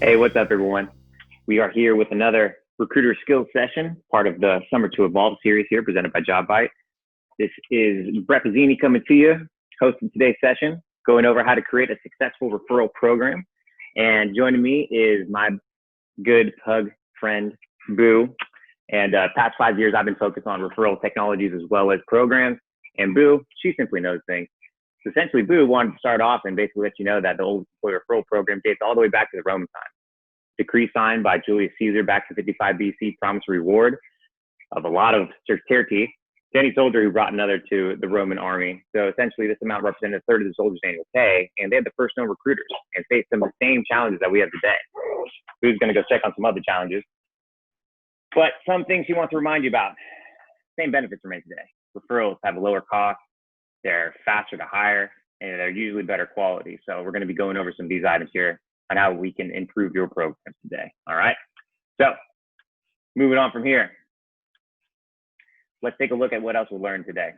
Hey, what's up, everyone? We are here with another recruiter skills session, part of the Summer to Evolve series here, presented by JobBite. This is Brett Pizzini coming to you, hosting today's session, going over how to create a successful referral program. And joining me is my good pug friend, Boo. And past 5 years, I've been focused on referral technologies as well as programs. And Boo, she simply knows things. So essentially, Boo wanted to start off and basically let you know that the old employee referral program dates all the way back to the Roman times. Decree signed by Julius Caesar back to 55 BC promised a reward of a lot of certity to any soldier who brought another to the Roman army. So essentially, this amount represented a third of the soldiers' annual pay, and they had the first known recruiters and faced some of the same challenges that we have today. Boo's going to go check on some other challenges. But some things he wants to remind you about. Same benefits remain today. Referrals have a lower cost, they're faster to hire, and they're usually better quality. So we're going to be going over some of these items here on how we can improve your program today. All right. So moving on from here, let's take a look at what else we learned today.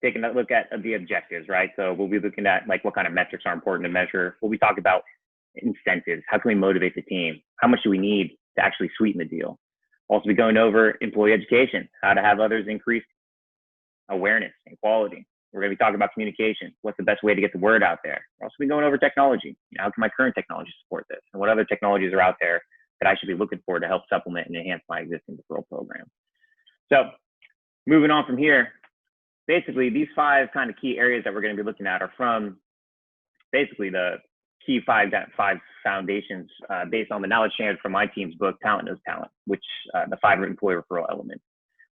Taking a look at the objectives, right? So we'll be looking at like what kind of metrics are important to measure. We'll be talking about incentives. How can we motivate the team? How much do we need to actually sweeten the deal? Also be going over employee education, how to have others increase awareness and quality. We're going to be talking about communication. What's the best way to get the word out there? We're also be going over technology. How can my current technology support this? And what other technologies are out there that I should be looking for to help supplement and enhance my existing referral program? So moving on from here, basically these five kind of key areas that we're going to be looking at are from basically the key five foundations based on the knowledge shared from my team's book, Talent Knows Talent, which the 5 employee referral elements.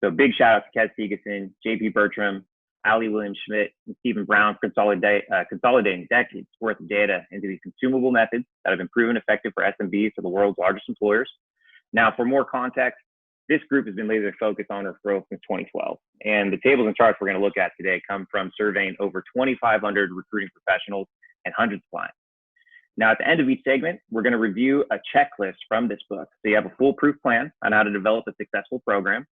So big shout out to Kes Ferguson, JP Bertram, Ali Williams-Schmidt, and Stephen Brown for consolidating decades worth of data into these consumable methods that have been proven effective for SMBs to the world's largest employers. Now, for more context, this group has been laser focused on referrals since 2012. And the tables and charts we're going to look at today come from surveying over 2,500 recruiting professionals and hundreds of clients. Now, at the end of each segment, we're going to review a checklist from this book. So you have a foolproof plan on how to develop a successful program.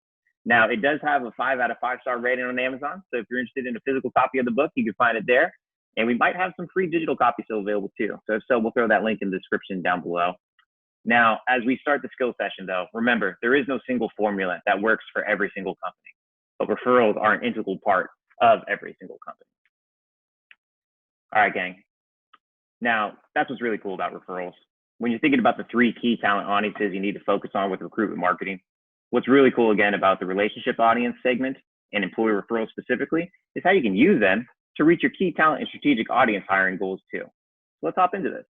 Now, it does have a 5 out of 5 star rating on Amazon. So if you're interested in a physical copy of the book, you can find it there. And we might have some free digital copies still available too. So if so, we'll throw that link in the description down below. Now, as we start the skill session though, remember, there is no single formula that works for every single company, but referrals are an integral part of every single company. All right, gang. Now, that's what's really cool about referrals. When you're thinking about the 3 key talent audiences you need to focus on with recruitment marketing, what's really cool again about the relationship audience segment and employee referrals specifically is how you can use them to reach your key talent and strategic audience hiring goals too. So let's hop into this.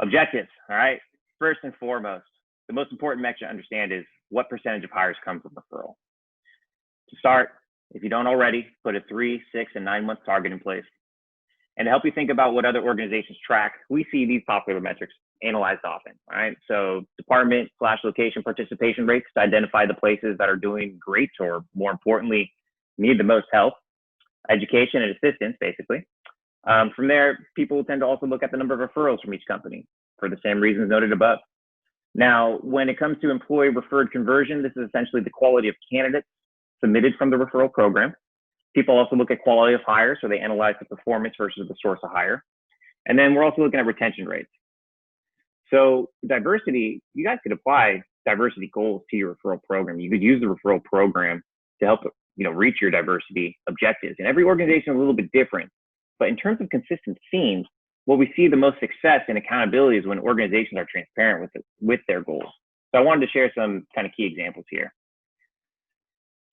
Objectives, all right? First and foremost, the most important metric to understand is what percentage of hires come from referral. To start, if you don't already, put a 3, 6, and 9 month target in place. And to help you think about what other organizations track, we see these popular metrics analyzed often, all right? So department/location participation rates to identify the places that are doing great or more importantly, need the most help, education and assistance, basically. From there, people tend to also look at the number of referrals from each company for the same reasons noted above. Now, when it comes to employee referred conversion, this is essentially the quality of candidates submitted from the referral program. People also look at quality of hire, so they analyze the performance versus the source of hire. And then we're also looking at retention rates. So diversity, you guys could apply diversity goals to your referral program. You could use the referral program to help reach your diversity objectives. And every organization is a little bit different. But in terms of consistent themes, what we see the most success and accountability is when organizations are transparent with their goals. So I wanted to share some kind of key examples here.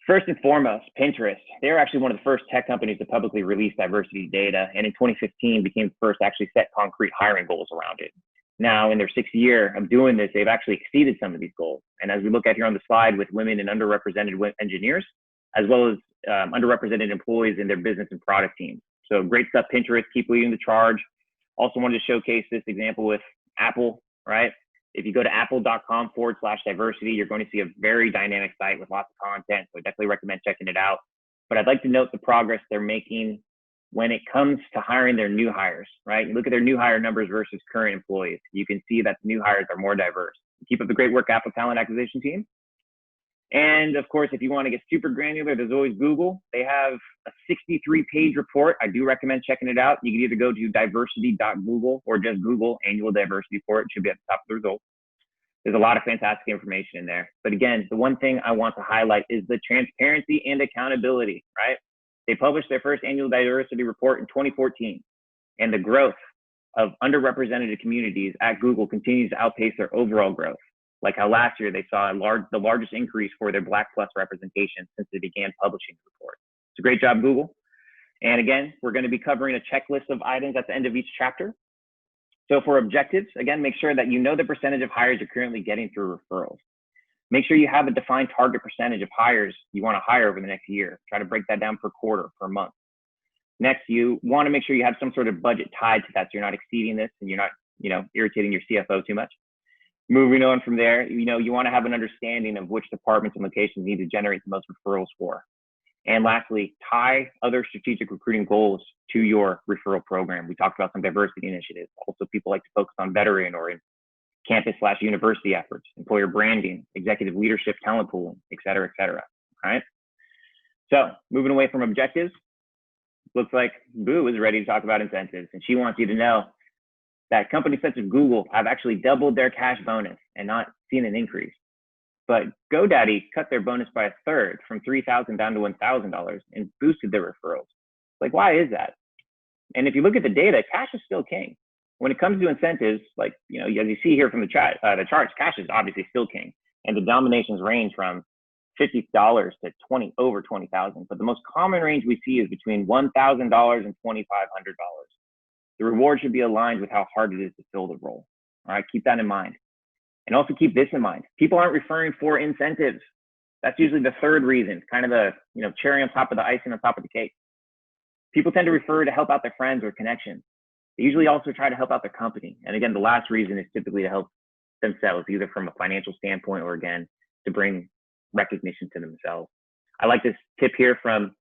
First and foremost, Pinterest. They're actually one of the first tech companies to publicly release diversity data, and in 2015 became the first to actually set concrete hiring goals around it. Now, in their 6th year of doing this, they've actually exceeded some of these goals. And as we look at here on the slide with women and underrepresented engineers, as well as underrepresented employees in their business and product teams. So great stuff, Pinterest, keep leading the charge. Also wanted to showcase this example with Apple, right? If you go to apple.com/diversity, you're going to see a very dynamic site with lots of content. So I definitely recommend checking it out. But I'd like to note the progress they're making when it comes to hiring their new hires, right? You look at their new hire numbers versus current employees. You can see that the new hires are more diverse. Keep up the great work, Apple Talent Acquisition team. And of course, if you want to get super granular, there's always Google. They have a 63-page report. I do recommend checking it out. You can either go to diversity.google or just Google annual diversity report. It should be at the top of the results. There's a lot of fantastic information in there. But again, the one thing I want to highlight is the transparency and accountability, right? They published their first annual diversity report in 2014, and the growth of underrepresented communities at Google continues to outpace their overall growth. Like how last year they saw the largest increase for their Black Plus representation since they began publishing the report. It's a great job, Google. And again, we're going to be covering a checklist of items at the end of each chapter. So for objectives, again, make sure that you know the percentage of hires you're currently getting through referrals. Make sure you have a defined target percentage of hires you want to hire over the next year. Try to break that down per quarter, per month. Next, you want to make sure you have some sort of budget tied to that so you're not exceeding this and you're not, irritating your CFO too much. Moving on from there, you want to have an understanding of which departments and locations need to generate the most referrals for. And lastly, tie other strategic recruiting goals to your referral program. We talked about some diversity initiatives. Also, people like to focus on veteran or in campus/university efforts, employer branding, executive leadership, talent pooling, et cetera, et cetera. All right. So moving away from objectives, looks like Boo is ready to talk about incentives. And she wants you to know that companies such as Google have actually doubled their cash bonus and not seen an increase. But GoDaddy cut their bonus by a third, from $3,000 down to $1,000, and boosted their referrals. Like, why is that? And if you look at the data, cash is still king. When it comes to incentives, like, as you see here from the charts, cash is obviously still king. And the dominations range from $50 to over $20,000. But the most common range we see is between $1,000 and $2,500. The reward should be aligned with how hard it is to fill the role. All right, keep that in mind. And also keep this in mind. People aren't referring for incentives. That's usually the third reason, kind of the cherry on top of the icing on top of the cake. People tend to refer to help out their friends or connections. They usually also try to help out their company. And again, the last reason is typically to help themselves, either from a financial standpoint or again, to bring recognition to themselves. I like this tip here from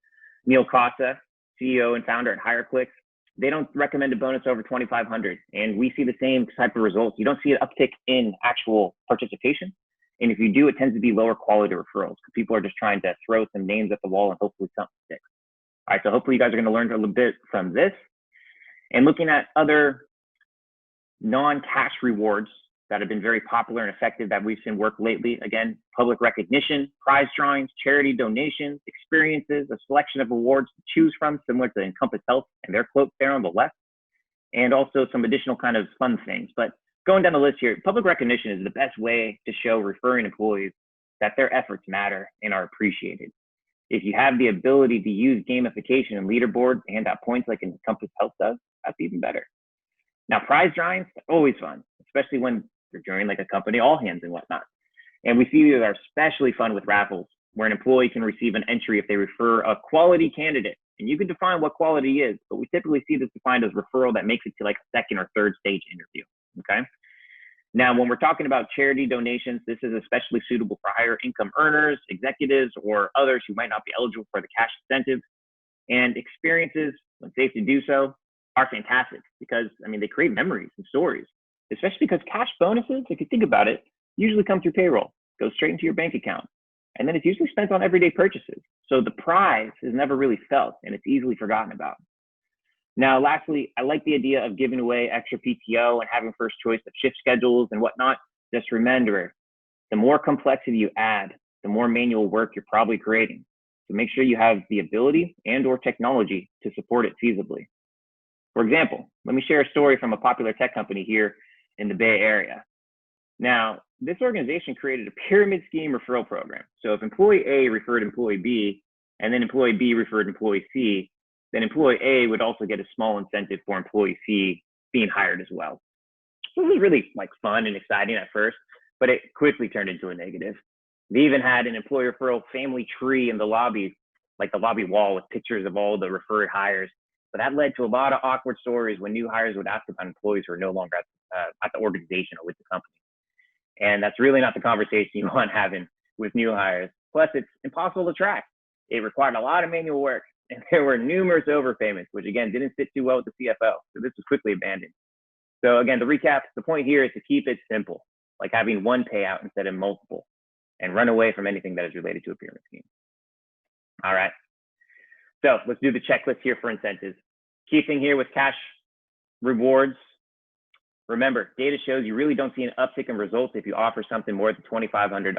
Neil Costa, CEO and founder at HireClicks. They don't recommend a bonus over 2,500, and we see the same type of results. You don't see an uptick in actual participation, and if you do, it tends to be lower quality referrals because people are just trying to throw some names at the wall and hopefully something sticks. All right, so hopefully you guys are going to learn a little bit from this. And looking at other non-cash rewards that have been very popular and effective that we've seen work lately. Again, public recognition, prize drawings, charity donations, experiences, a selection of awards to choose from, similar to Encompass Health and their quote there on the left, and also some additional kind of fun things. But going down the list here, public recognition is the best way to show referring employees that their efforts matter and are appreciated. If you have the ability to use gamification and leaderboards to hand out points like Encompass Health does, that's even better. Now, prize drawings, always fun, especially when you're joining like a company all hands and whatnot. And we see these are especially fun with raffles, where an employee can receive an entry if they refer a quality candidate. And you can define what quality is, but we typically see this defined as referral that makes it to like a second or third stage interview, okay? Now, when we're talking about charity donations, this is especially suitable for higher income earners, executives, or others who might not be eligible for the cash incentive. And experiences, when safe to do so, are fantastic because, they create memories and stories, especially because cash bonuses, if you think about it, usually come through payroll, goes straight into your bank account. And then it's usually spent on everyday purchases. So the prize is never really felt and it's easily forgotten about. Now, lastly, I like the idea of giving away extra PTO and having first choice of shift schedules and whatnot. Just remember, the more complexity you add, the more manual work you're probably creating. So make sure you have the ability and or technology to support it feasibly. For example, let me share a story from a popular tech company here in the Bay Area. Now, this organization created a pyramid scheme referral program. So if employee A referred employee B, and then employee B referred employee C, then employee A would also get a small incentive for employee C being hired as well. So it was really fun and exciting at first, but it quickly turned into a negative. They even had an employee referral family tree in the lobby, like the lobby wall with pictures of all the referred hires. But that led to a lot of awkward stories when new hires would ask about employees who are no longer at the organization or with the company. And that's really not the conversation you want having with new hires. Plus, it's impossible to track. It required a lot of manual work, and there were numerous overpayments, which again didn't sit too well with the CFO. So this was quickly abandoned. So again, to recap, the point here is to keep it simple, like having one payout instead of multiple. and run away from anything that is related to a pyramid scheme. All right. So let's do the checklist here for incentives. Key thing here with cash rewards. Remember, data shows you really don't see an uptick in results if you offer something more than $2,500.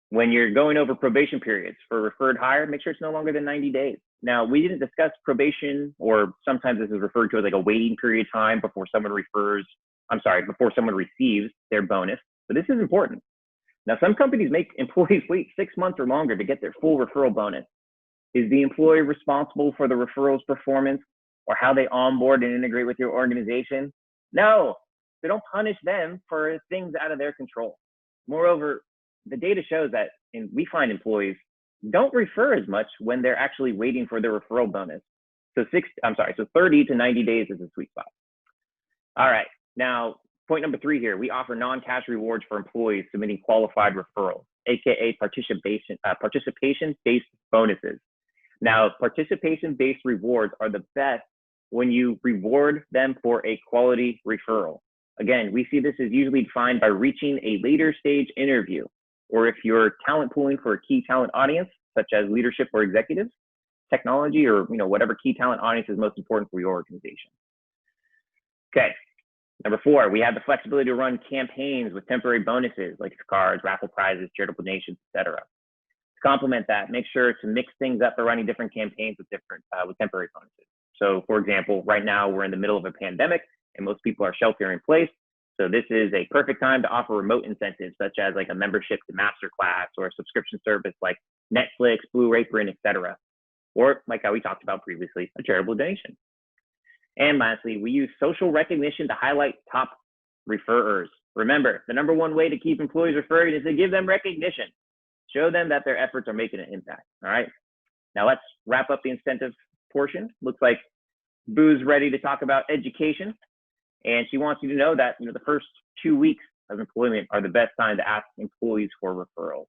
When you're going over probation periods for referred hire, make sure it's no longer than 90 days. Now, we didn't discuss probation, or sometimes this is referred to as like a waiting period time before someone before someone receives their bonus. But this is important. Now, some companies make employees wait 6 months or longer to get their full referral bonus. Is the employee responsible for the referral's performance or how they onboard and integrate with your organization? No, so don't punish them for things out of their control. Moreover, the data shows that we find employees don't refer as much when they're actually waiting for their referral bonus. So 30 to 90 days is a sweet spot. All right, now point number 3 here, we offer non-cash rewards for employees submitting qualified referrals, AKA participation-based bonuses. Now, participation-based rewards are the best when you reward them for a quality referral. Again, we see this as usually defined by reaching a later stage interview, or if you're talent pooling for a key talent audience, such as leadership or executives, technology, or whatever key talent audience is most important for your organization. Okay, number 4, we have the flexibility to run campaigns with temporary bonuses like cards, raffle prizes, charitable donations, etc. To complement that, make sure to mix things up by running different campaigns with temporary bonuses. So, for example, right now we're in the middle of a pandemic and most people are sheltering in place. So this is a perfect time to offer remote incentives, such as like a membership to Masterclass or a subscription service like Netflix, Blue Apron, etc. Or like how we talked about previously, a charitable donation. And lastly, we use social recognition to highlight top referrers. Remember, the number 1 way to keep employees referred is to give them recognition. Show them that their efforts are making an impact. All right. Now let's wrap up the incentive portion. Looks like Boo's ready to talk about education. And she wants you to know that the first 2 weeks of employment are the best time to ask employees for referrals.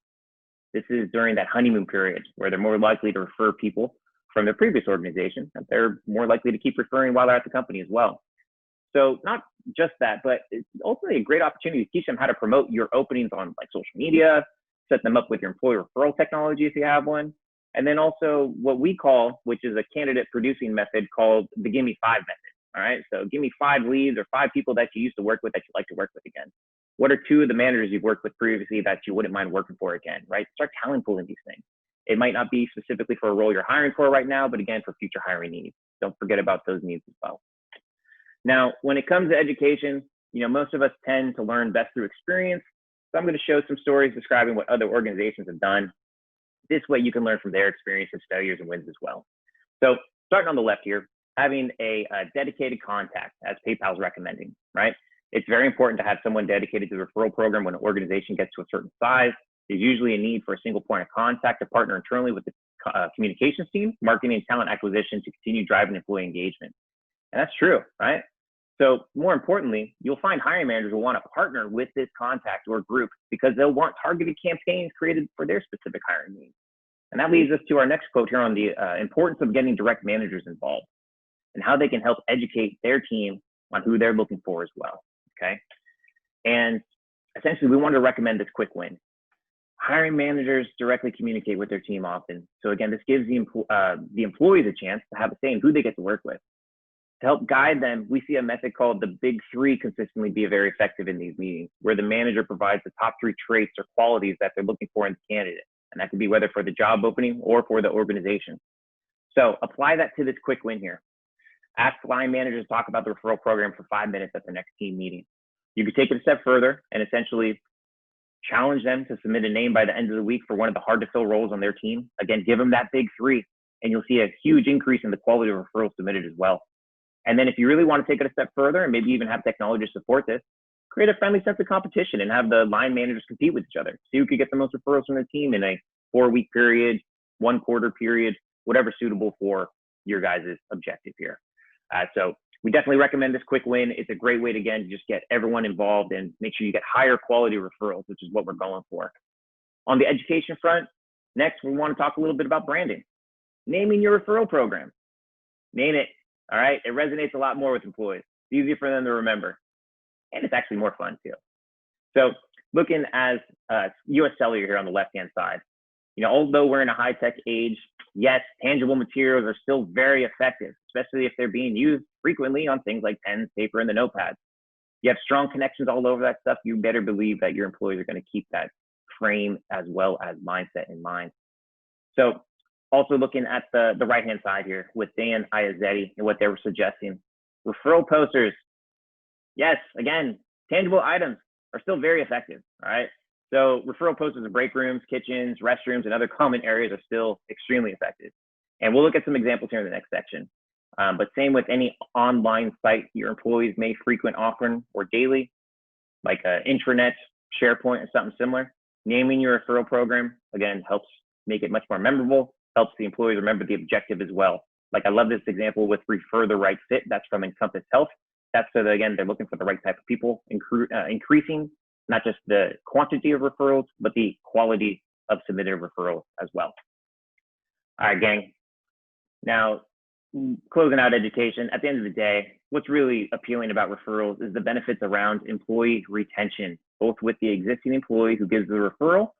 This is during that honeymoon period where they're more likely to refer people from their previous organization, and they're more likely to keep referring while they're at the company as well. So not just that, but it's ultimately a great opportunity to teach them how to promote your openings on like social media, set them up with your employee referral technology if you have one, and then also what we call, which is a candidate producing method called the Give Me 5 method. All right, so give me 5 leads or 5 people that you used to work with that you'd like to work with again. What are 2 of the managers you've worked with previously that you wouldn't mind working for again, right? Start talent pooling these things. It might not be specifically for a role you're hiring for right now, but again, for future hiring needs. Don't forget about those needs as well. Now, when it comes to education, most of us tend to learn best through experience. So I'm going to show some stories describing what other organizations have done. This way you can learn from their experiences, failures, and wins as well. So starting on the left here, having a dedicated contact, as PayPal's recommending, right? It's very important to have someone dedicated to the referral program when an organization gets to a certain size. There's usually a need for a single point of contact to partner internally with the communications team, marketing, and talent acquisition to continue driving employee engagement. And that's true, right? So more importantly, you'll find hiring managers will want to partner with this contact or group because they'll want targeted campaigns created for their specific hiring needs. And that leads us to our next quote here on the importance of getting direct managers involved and how they can help educate their team on who they're looking for as well, okay? And essentially, we wanted to recommend this quick win. Hiring managers directly communicate with their team often. So again, this gives the employees a chance to have a say in who they get to work with. To help guide them, we see a method called the Big 3 consistently be very effective in these meetings, where the manager provides the top 3 traits or qualities that they're looking for in the candidate. And that could be whether for the job opening or for the organization. So apply that to this quick win here. Ask line managers to talk about the referral program for 5 minutes at the next team meeting. You could take it a step further and essentially challenge them to submit a name by the end of the week for one of the hard to fill roles on their team. Again, give them that Big 3 and you'll see a huge increase in the quality of referrals submitted as well. And then if you really want to take it a step further and maybe even have technology support this, create a friendly sense of competition and have the line managers compete with each other. See who could get the most referrals from the team in a 4-week period, 1-quarter period, whatever suitable for your guys' objective here. So we definitely recommend this quick win. It's a great way to, again, just get everyone involved and make sure you get higher quality referrals, which is what we're going for. On the education front, next, we want to talk a little bit about branding. Naming your referral program. Name it, all right? It resonates a lot more with employees. It's easier for them to remember. And it's actually more fun too. So looking as US Cellular here on the left-hand side. Although we're in a high-tech age, yes, tangible materials are still very effective, especially if they're being used frequently on things like pens, paper, and the notepads. You have strong connections all over that stuff. You better believe that your employees are going to keep that frame as well as mindset in mind. So also looking at the right-hand side here with Dan Iazetti and what they were suggesting. Referral posters, yes, again, tangible items are still very effective, all right? So referral posters in break rooms, kitchens, restrooms, and other common areas are still extremely effective. And we'll look at some examples here in the next section. But same with any online site your employees may frequent often or daily, like an intranet, SharePoint, or something similar. Naming your referral program, again, helps make it much more memorable, helps the employees remember the objective as well. Like I love this example with Refer the Right Fit. That's from Encompass Health. That's so that, again, they're looking for the right type of people, increasing not just the quantity of referrals, but the quality of submitted referrals as well. All right, gang. Now, closing out education, at the end of the day, what's really appealing about referrals is the benefits around employee retention, both with the existing employee who gives the referral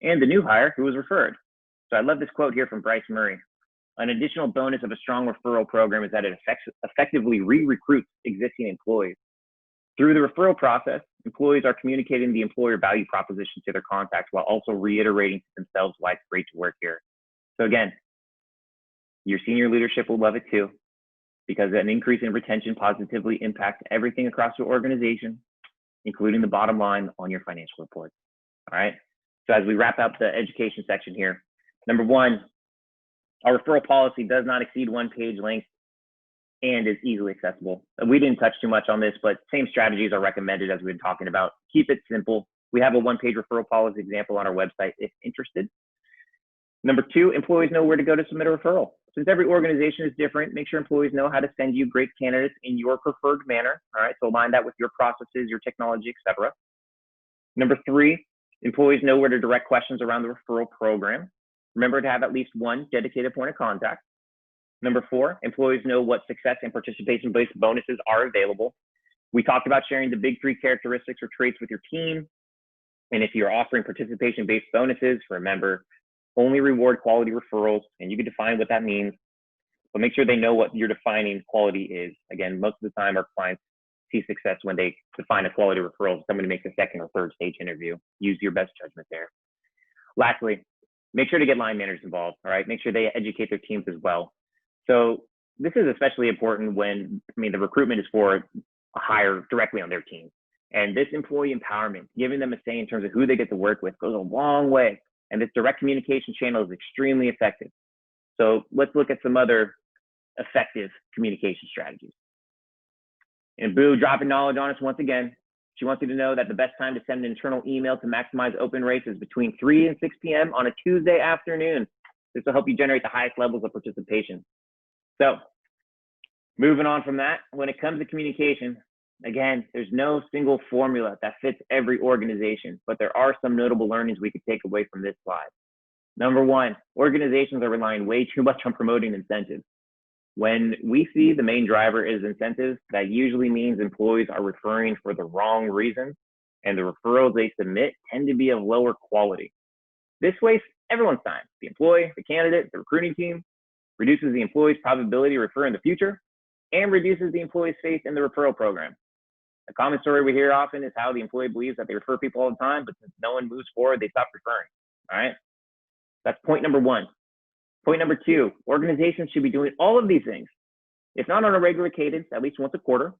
and the new hire who was referred. So I love this quote here from Bryce Murray. An additional bonus of a strong referral program is that it effectively re-recruits existing employees. Through the referral process, employees are communicating the employer value proposition to their contacts while also reiterating to themselves why it's great to work here. So again, your senior leadership will love it too, because an increase in retention positively impacts everything across your organization, including the bottom line on your financial reports. All right. So as we wrap up the education section here, number one, our referral policy does not exceed 1 page length and is easily accessible. We didn't touch too much on this, but same strategies are recommended as we've been talking about. Keep it simple. We have a 1-page referral policy example on our website if interested. Number two, employees know where to go to submit a referral. Since every organization is different, make sure employees know how to send you great candidates in your preferred manner. All right, so align that with your processes, your technology, etc. Number three, employees know where to direct questions around the referral program. Remember to have at least one dedicated point of contact. Number four, employees know what success and participation-based bonuses are available. We talked about sharing the big 3 characteristics or traits with your team. And if you're offering participation-based bonuses, remember, only reward quality referrals, and you can define what that means, but make sure they know what you're defining quality is. Again, most of the time our clients see success when they define a quality referral. Somebody makes a second or third stage interview. Use your best judgment there. Lastly, make sure to get line managers involved, all right? Make sure they educate their teams as well. So this is especially important when, the recruitment is for a hire directly on their team. And this employee empowerment, giving them a say in terms of who they get to work with, goes a long way. And this direct communication channel is extremely effective. So let's look at some other effective communication strategies. And Boo dropping knowledge on us once again. She wants you to know that the best time to send an internal email to maximize open rates is between 3 and 6 p.m. on a Tuesday afternoon. This will help you generate the highest levels of participation. So moving on from that, when it comes to communication, again, there's no single formula that fits every organization, but there are some notable learnings we could take away from this slide. Number one, organizations are relying way too much on promoting incentives. When we see the main driver is incentives, that usually means employees are referring for the wrong reasons, and the referrals they submit tend to be of lower quality. This wastes everyone's time, the employee, the candidate, the recruiting team, reduces the employee's probability to refer in the future, and reduces the employee's faith in the referral program. A common story we hear often is how the employee believes that they refer people all the time, but since no one moves forward, they stop referring, all right? That's point number one. Point number two, organizations should be doing all of these things, if not on a regular cadence, at least once a quarter.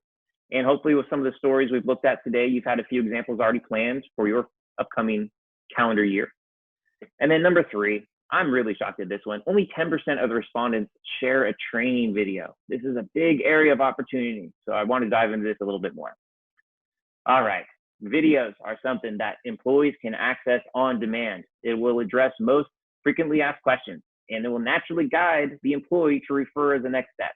And hopefully with some of the stories we've looked at today, you've had a few examples already planned for your upcoming calendar year. And then number three, I'm really shocked at this one. Only 10% of the respondents share a training video. This is a big area of opportunity. So I want to dive into this a little bit more. All right, videos are something that employees can access on demand. It will address most frequently asked questions, and it will naturally guide the employee to refer as the next step.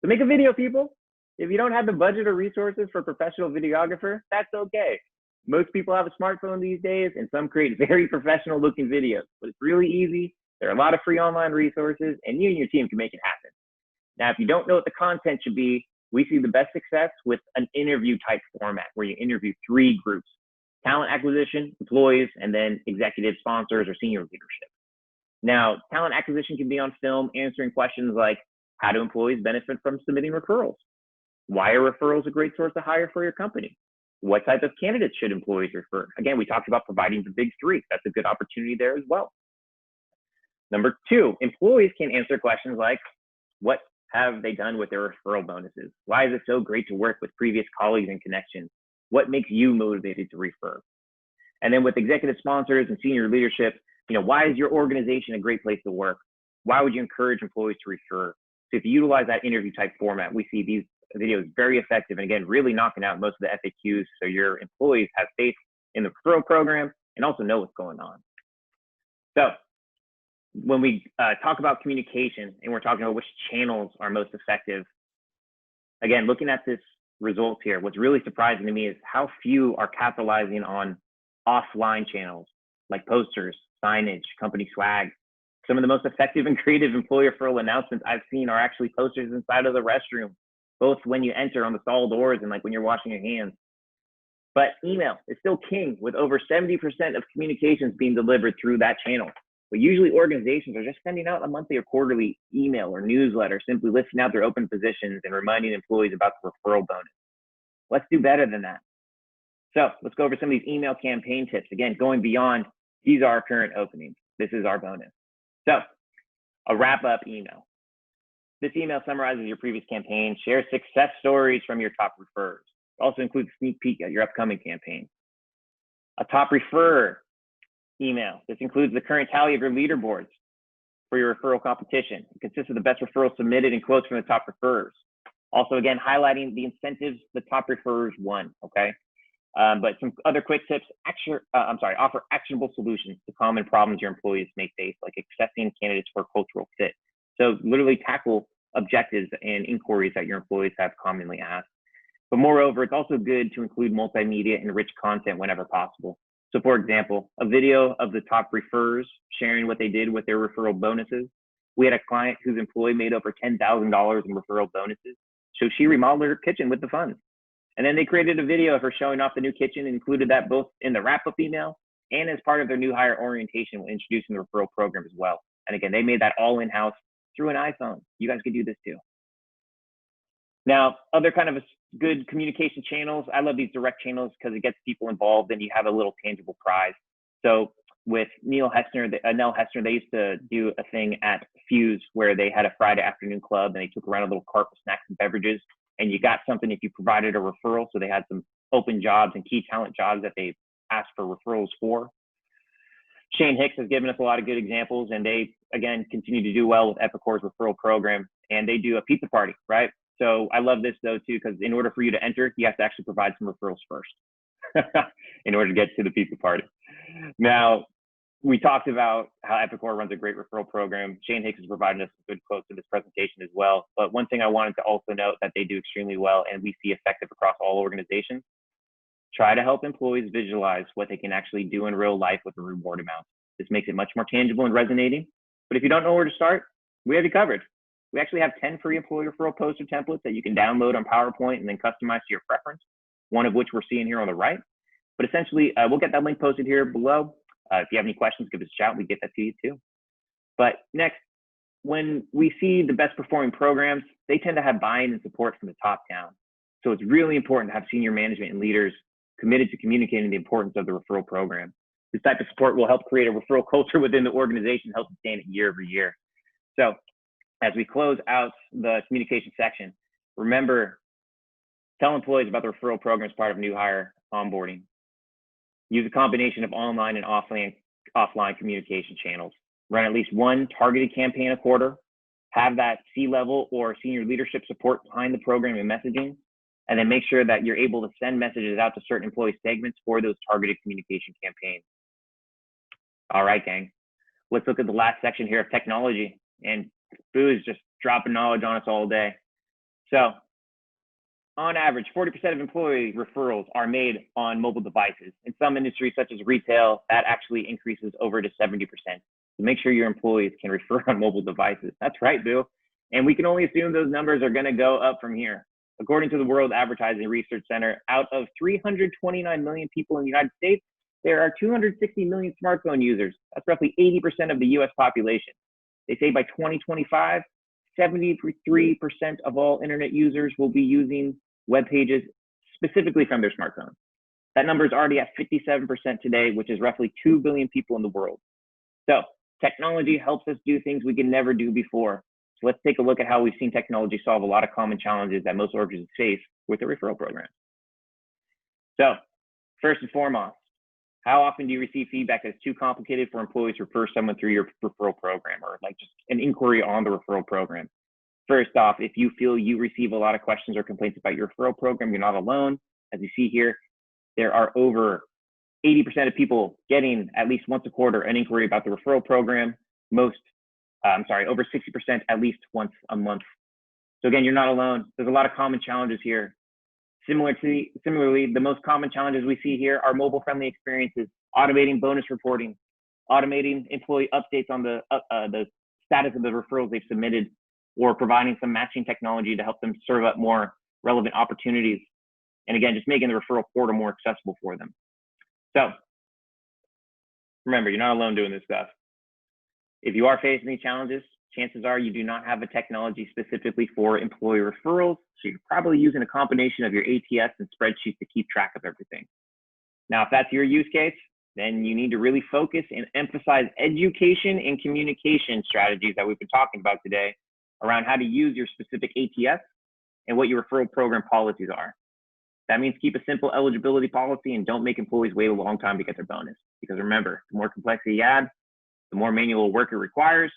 So make a video, people. If you don't have the budget or resources for a professional videographer, that's okay. Most people have a smartphone these days, and some create very professional looking videos, but it's really easy. There are a lot of free online resources, and you and your team can make it happen. Now, if you don't know what the content should be, we see the best success with an interview type format where you interview 3 groups. talent acquisition, employees, and then executive sponsors or senior leadership. Now, talent acquisition can be on film answering questions like, how do employees benefit from submitting referrals? Why are referrals a great source to hire for your company? What type of candidates should employees refer? Again, we talked about providing the big three. That's a good opportunity there as well. Number two, employees can answer questions like, what have they done with their referral bonuses? Why is it so great to work with previous colleagues and connections? What makes you motivated to refer? And then with executive sponsors and senior leadership, why is your organization a great place to work? Why would you encourage employees to refer? So if you utilize that interview type format, we see these videos very effective, and again, really knocking out most of the FAQs so your employees have faith in the referral program and also know what's going on. So when we talk about communication and we're talking about which channels are most effective, again, looking at this results here, what's really surprising to me is how few are capitalizing on offline channels like posters, signage, company swag. Some of the most effective and creative employee referral announcements I've seen are actually posters inside of the restroom, both when you enter on the stall doors and like when you're washing your hands. But email is still king, with over 70% of communications being delivered through that channel. But usually organizations are just sending out a monthly or quarterly email or newsletter, simply listing out their open positions and reminding employees about the referral bonus. Let's do better than that. So let's go over some of these email campaign tips. Again, going beyond, these are our current openings. This is our bonus. So a wrap-up email. This email summarizes your previous campaign, shares success stories from your top referrers. It also includes a sneak peek at your upcoming campaign. A top referrer email. This includes the current tally of your leaderboards for your referral competition. It consists of the best referrals submitted and quotes from the top referrers. Also, again, highlighting the incentives the top referrers won, okay? But some other quick tips, offer actionable solutions to common problems your employees may face, like accessing candidates for cultural fit. So literally tackle objectives and inquiries that your employees have commonly asked. But moreover, it's also good to include multimedia and rich content whenever possible. So for example, a video of the top referrers sharing what they did with their referral bonuses. We had a client whose employee made over $10,000 in referral bonuses. So she remodeled her kitchen with the funds. And then they created a video of her showing off the new kitchen and included that both in the wrap-up email and as part of their new hire orientation when introducing the referral program as well. And again, they made that all in-house through an iPhone. You guys could do this too. Now, other kind of good communication channels, I love these direct channels because it gets people involved and you have a little tangible prize. So with Nell Hessner, they used to do a thing at Fuse where they had a Friday afternoon club and they took around a little cart with snacks and beverages, and you got something if you provided a referral. So they had some open jobs and key talent jobs that they asked for referrals for. Shane Hicks has given us a lot of good examples, and they, again, continue to do well with Epicore's referral program, and they do a pizza party, right? So I love this though too, because in order for you to enter, you have to actually provide some referrals first in order to get to the pizza party. Now, we talked about how Epicore runs a great referral program. Shane Hicks has provided us some good quotes in this presentation as well. But one thing I wanted to also note that they do extremely well and we see effective across all organizations. Try to help employees visualize what they can actually do in real life with a reward amount. This makes it much more tangible and resonating. But if you don't know where to start, we have you covered. We actually have 10 free employee referral poster templates that you can download on PowerPoint and then customize to your preference, one of which we're seeing here on the right. But essentially, we'll get that link posted here below. If you have any questions, give us a shout. We get that to you too. But next, when we see the best performing programs, they tend to have buy-in and support from the top down. So it's really important to have senior management and leaders committed to communicating the importance of the referral program. This type of support will help create a referral culture within the organization, help sustain it year over year. So as we close out the communication section, remember, tell employees about the referral program as part of new hire onboarding. Use a combination of online and offline communication channels. Run at least one targeted campaign a quarter. Have that C-level or senior leadership support behind the program and messaging. And then make sure that you're able to send messages out to certain employee segments for those targeted communication campaigns. All right, gang. Let's look at the last section here of technology. And Boo is just dropping knowledge on us all day. So, on average, 40% of employee referrals are made on mobile devices. In some industries, such as retail, that actually increases over to 70%. So make sure your employees can refer on mobile devices. That's right, Boo. And we can only assume those numbers are going to go up from here. According to the World Advertising Research Center, out of 329 million people in the United States, there are 260 million smartphone users. That's roughly 80% of the US population. They say by 2025, 73% of all internet users will be using web pages specifically from their smartphone. That number is already at 57% today, which is roughly 2 billion people in the world. So technology helps us do things we could never do before. So let's take a look at how we've seen technology solve a lot of common challenges that most organizations face with the referral program. So first and foremost, how often do you receive feedback that's too complicated for employees to refer someone through your referral program, or like just an inquiry on the referral program? First off, if you feel you receive a lot of questions or complaints about your referral program, you're not alone. As you see here, there are over 80% of people getting at least once a quarter an inquiry about the referral program. Over 60% at least once a month. So again, you're not alone. There's a lot of common challenges here. Similarly, the most common challenges we see here are mobile-friendly experiences, automating bonus reporting, automating employee updates on the status of the referrals they've submitted, or providing some matching technology to help them serve up more relevant opportunities. And again, just making the referral portal more accessible for them. So remember, you're not alone doing this stuff. If you are facing these challenges, chances are you do not have a technology specifically for employee referrals. So you're probably using a combination of your ATS and spreadsheets to keep track of everything. Now, if that's your use case, then you need to really focus and emphasize education and communication strategies that we've been talking about today around how to use your specific ATS and what your referral program policies are. That means keep a simple eligibility policy and don't make employees wait a long time to get their bonus. Because remember, the more complexity you add, the more manual work it requires.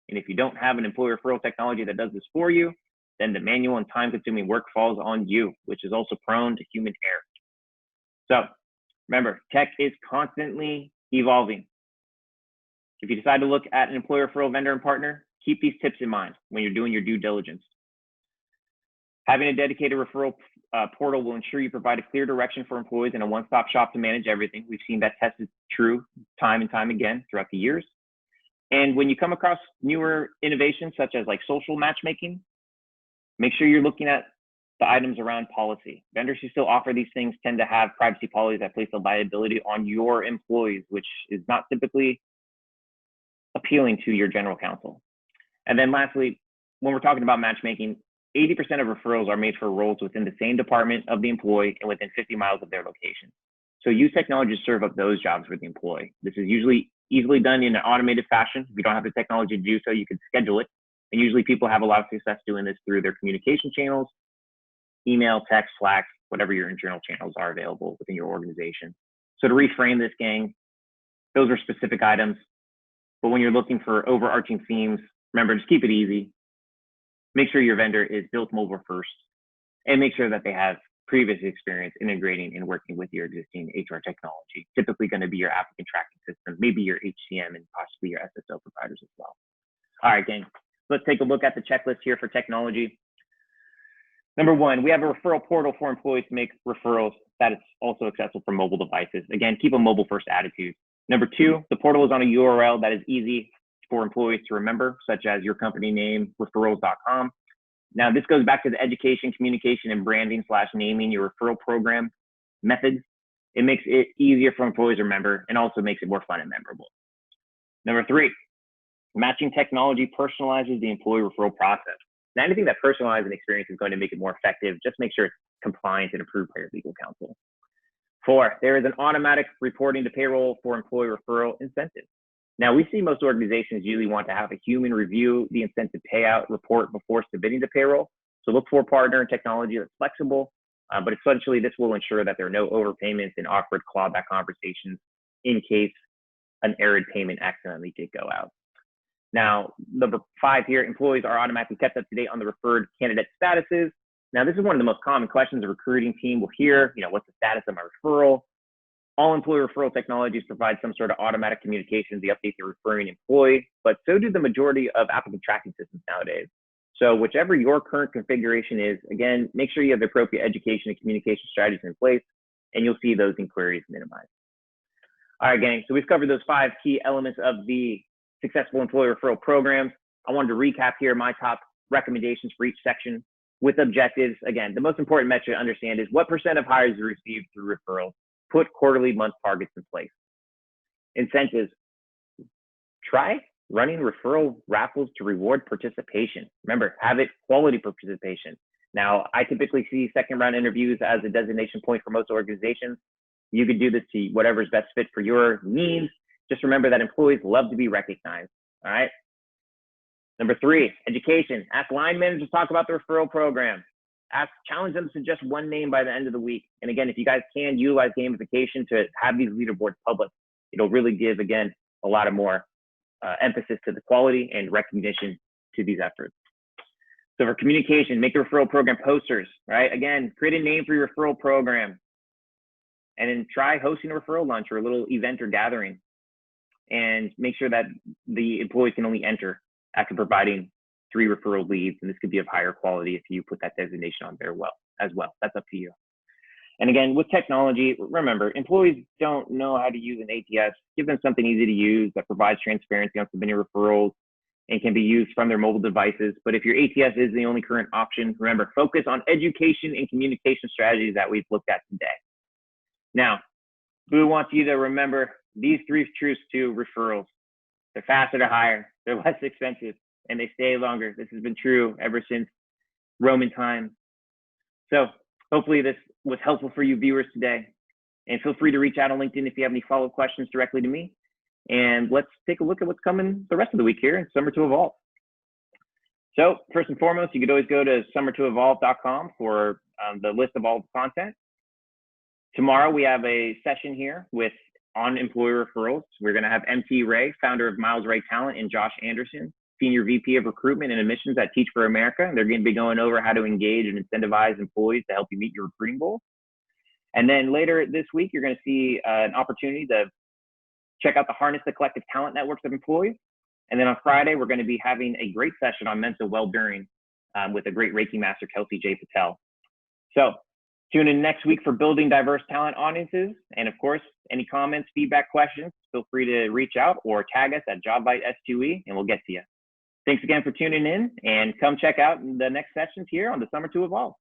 And if you don't have an employee referral technology that does this for you, then the manual and time-consuming work falls on you, which is also prone to human error. So remember, tech is constantly evolving. If you decide to look at an employee referral vendor and partner, keep these tips in mind when you're doing your due diligence. Having a dedicated referral portal will ensure you provide a clear direction for employees and a one-stop shop to manage everything. We've seen that tested true time and time again throughout the years. And when you come across newer innovations such as like social matchmaking, make sure you're looking at the items around policy. Vendors who still offer these things tend to have privacy policies that place a liability on your employees, which is not typically appealing to your general counsel. And then lastly, when we're talking about matchmaking, 80% of referrals are made for roles within the same department of the employee and within 50 miles of their location. So use technology to serve up those jobs for the employee. This is usually easily done in an automated fashion. If you don't have the technology to do so, you can schedule it. And usually people have a lot of success doing this through their communication channels, email, text, Slack, whatever your internal channels are available within your organization. So to reframe this, gang, those are specific items. But when you're looking for overarching themes, remember, just keep it easy. Make sure your vendor is built mobile first, and make sure that they have previous experience integrating and working with your existing HR technology, typically going to be your applicant tracking system, maybe your HCM, and possibly your SSO providers as well. All right, gang, let's take a look at the checklist here for technology. Number one, we have a referral portal for employees to make referrals that is also accessible from mobile devices. Again, keep a mobile first attitude. Number two, the portal is on a URL that is easy for employees to remember, such as your company name, referrals.com. Now, this goes back to the education, communication, and branding / naming your referral program methods. It makes it easier for employees to remember and also makes it more fun and memorable. Number three, matching technology personalizes the employee referral process. Now, anything that personalizes an experience is going to make it more effective. Just make sure it's compliant and approved by your legal counsel. Four, there is an automatic reporting to payroll for employee referral incentives. Now, we see most organizations usually want to have a human review the incentive payout report before submitting to payroll. So look for a partner in technology that's flexible, but essentially this will ensure that there are no overpayments and awkward clawback conversations in case an error payment accidentally did go out. Now, number five here, employees are automatically kept up to date on the referred candidate statuses. Now, this is one of the most common questions a recruiting team will hear, what's the status of my referral? All employee referral technologies provide some sort of automatic communication to update the referring employee, but so do the majority of applicant tracking systems nowadays. So whichever your current configuration is, again, make sure you have the appropriate education and communication strategies in place, and you'll see those inquiries minimized. All right, gang, so we've covered those 5 key elements of the successful employee referral programs. I wanted to recap here my top recommendations for each section. with objectives, again, the most important metric to understand is what percent of hires are received through referrals. Put quarterly month targets in place. Incentives. Try running referral raffles to reward participation. Remember, have it quality participation. Now, I typically see second round interviews as a designation point for most organizations. You could do this to whatever's best fit for your needs. Just remember that employees love to be recognized, all right? Number 3, education. Ask line managers to talk about the referral program. Challenge them to suggest one name by the end of the week. And again, if you guys can utilize gamification to have these leaderboards public, it'll really give, again, a lot of more emphasis to the quality and recognition to these efforts. So for communication, make the referral program posters, right? Again, create a name for your referral program. And then try hosting a referral lunch or a little event or gathering. And make sure that the employees can only enter after providing 3 referral leads. And this could be of higher quality if you put that designation on there as well. That's up to you. And again, with technology, remember, employees don't know how to use an ATS. Give them something easy to use that provides transparency on submitting referrals and can be used from their mobile devices. But if your ATS is the only current option, remember, focus on education and communication strategies that we've looked at today. Now, Boo wants you to remember these 3 truths to referrals. They're faster to hire, they're less expensive, and they stay longer. This has been true ever since Roman times. So hopefully this was helpful for you viewers today. And feel free to reach out on LinkedIn if you have any follow-up questions directly to me. And let's take a look at what's coming the rest of the week here in Summer to Evolve. So first and foremost, you could always go to summertoevolve.com for the list of all the content. Tomorrow we have a session here on employee referrals. We're going to have MT Ray, founder of Miles Ray Talent, and Josh Anderson, Senior VP of Recruitment and Admissions at Teach for America. They're going to be going over how to engage and incentivize employees to help you meet your recruiting goals. And then later this week, you're going to see an opportunity to check out the Harness the Collective Talent Networks of Employees. And then on Friday, we're going to be having a great session on mental well-being with a great Reiki master, Kelsey J. Patel. So tune in next week for building diverse talent audiences. And of course, any comments, feedback, questions, feel free to reach out or tag us at JobBiteS2E and we'll get to you. Thanks again for tuning in and come check out the next sessions here on the Summer to Evolve.